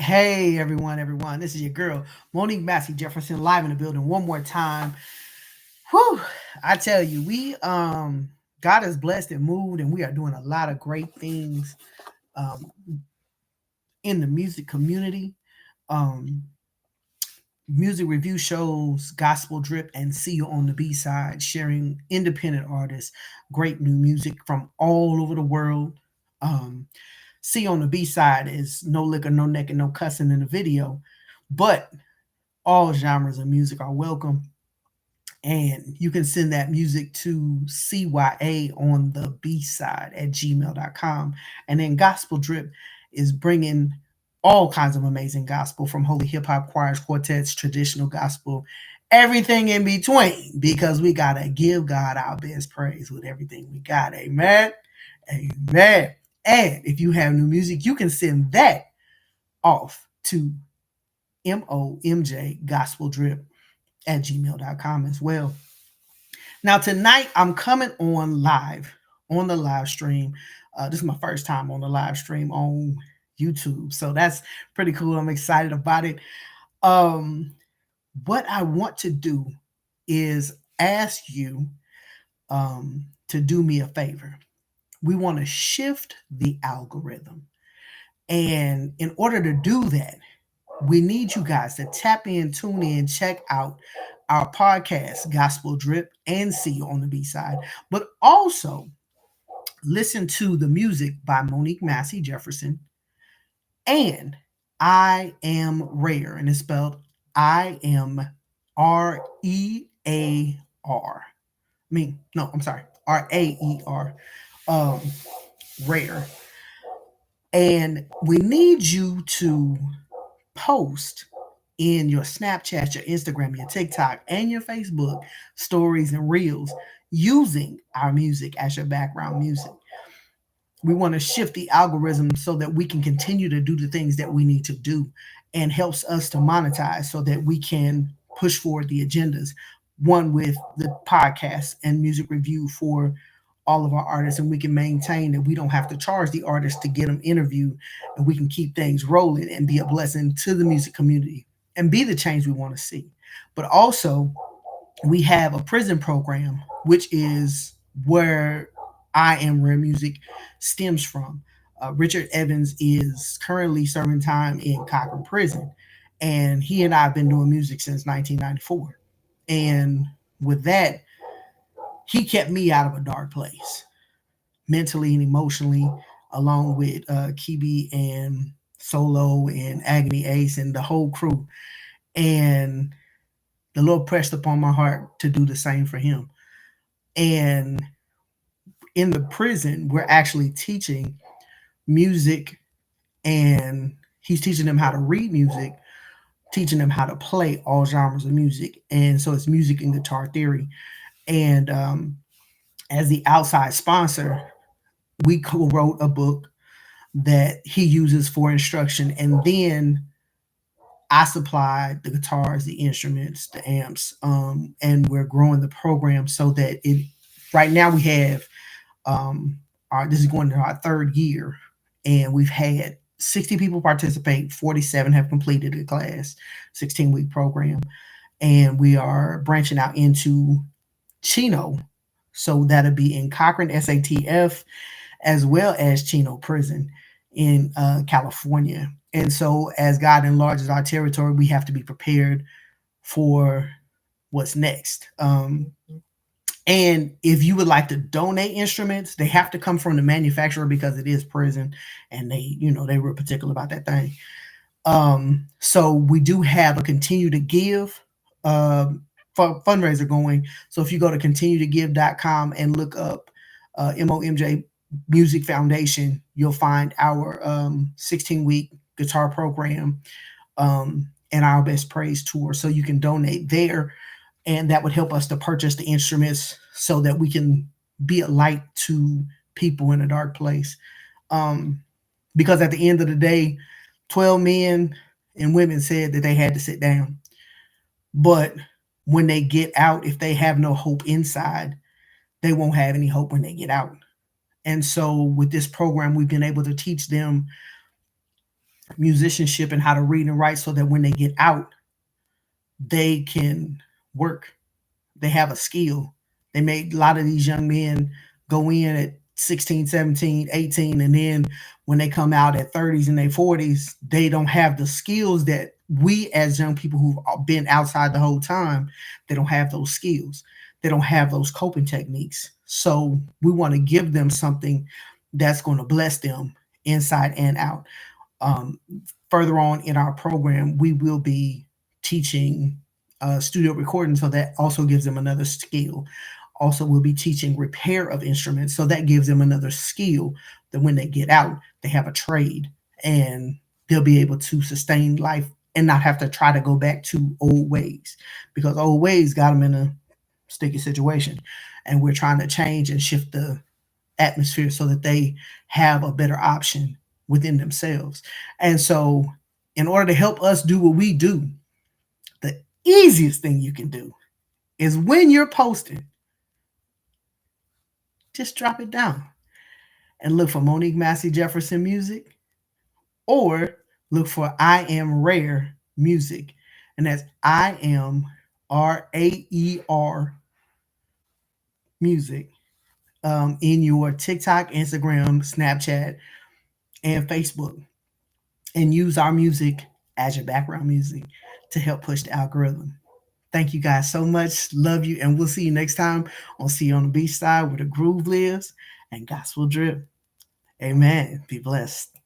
Hey everyone. This is your girl, Monique Massey Jefferson, live in the building one more time. Whew. I tell you, we God has blessed and moved, and we are doing a lot of great things um in the music community. Um Music review shows, gospel drip, and see you on the B side, sharing independent artists, great new music from all over the world. Um See on the B side is no liquor, no necking, no cussing in the video, but all genres of music are welcome. And you can send that music to CYA on the B side at gmail.com. And then Gospel Drip is bringing all kinds of amazing gospel from holy hip hop choirs, quartets, traditional gospel, everything in between, because we got to give God our best praise with everything we got. Amen. Amen. And if you have new music, you can send that off to MOMJ Gospel Drip at gmail.com as well. Now, tonight I'm coming on live on the live stream. This is my first time on the live stream on YouTube. So that's pretty cool. I'm excited about it. Um, what I want to do is ask you to do me a favor. We want to shift the algorithm. And in order to do that, we need you guys to tap in, tune in, check out our podcast, Gospel Drip, and see you on the B side. But also listen to the music by Monique Massey Jefferson and I Am Rare, and it's spelled IMREAR. No, I'm sorry, RAER, um, Rare. And we need you to post in your Snapchat, your Instagram, your TikTok, and your Facebook stories and reels using our music as your background music. We want to shift the algorithm so that we can continue to do the things that we need to do, and helps us to monetize so that we can push forward the agendas. One with the podcast and music review for all of our artists, and we can maintain that we don't have to charge the artists to get them interviewed, and we can keep things rolling and be a blessing to the music community and be the change we want to see. But also, we have a prison program, which is where I Am Rare Music stems from. Richard Evans is currently serving time in Cochran Prison, and he and I have been doing music since 1994. And with that, he kept me out of a dark place, mentally and emotionally, along with Kibi and Solo and Agony Ace and the whole crew. And the Lord pressed upon my heart to do the same for him. And in the prison, we're actually teaching music, and he's teaching them how to read music, teaching them how to play all genres of music. And so it's music and guitar theory. And as the outside sponsor, we co-wrote a book that he uses for instruction, and then I supply the guitars, the instruments, the amps, and we're growing the program so that it. Right now we have this is going to our third year, and we've had 60 people participate. 47 have completed the class, 16-week program, and we are branching out into Chino, so that'll be in Cochran SATF as well as Chino Prison in California. And so, as God enlarges our territory, we have to be prepared for what's next. And if you would like to donate instruments, they have to come from the manufacturer because it is prison, and they were particular about that thing. So we do have a continue to give fundraiser going. So if you go to continuetogive.com and look up MOMJ Music Foundation, you'll find our 16-week guitar program and our Best Praise tour. So you can donate there, and that would help us to purchase the instruments so that we can be a light to people in a dark place. Because at the end of the day, 12 men and women said that they had to sit down. But when they get out, if they have no hope inside, they won't have any hope when they get out. And so with this program, we've been able to teach them musicianship and how to read and write so that when they get out, they can work. They have a skill. They made a lot of these young men go in at 16, 17, 18, and then when they come out at 30s and their 40s, they don't have the skills that we as young people who've been outside the whole time, they don't have those skills. They don't have those coping techniques. So we want to give them something that's going to bless them inside and out. Um, Further on in our program, we will be teaching studio recording, so that also gives them another skill. Also, we'll be teaching repair of instruments, so that gives them another skill that when they get out, they have a trade and they'll be able to sustain life and not have to try to go back to old ways, because old ways got them in a sticky situation. And we're trying to change and shift the atmosphere so that they have a better option within themselves. And so, in order to help us do what we do, the easiest thing you can do is when you're posting, just drop it down and look for Monique Massey Jefferson music, or look for I Am Rare music. And that's I Am RAER music, in your TikTok, Instagram, Snapchat, and Facebook, and use our music as your background music to help push the algorithm. Thank you guys so much. Love you. And we'll see you next time on See You on the Beach Side, where the groove lives and gospel drip. Amen. Be blessed.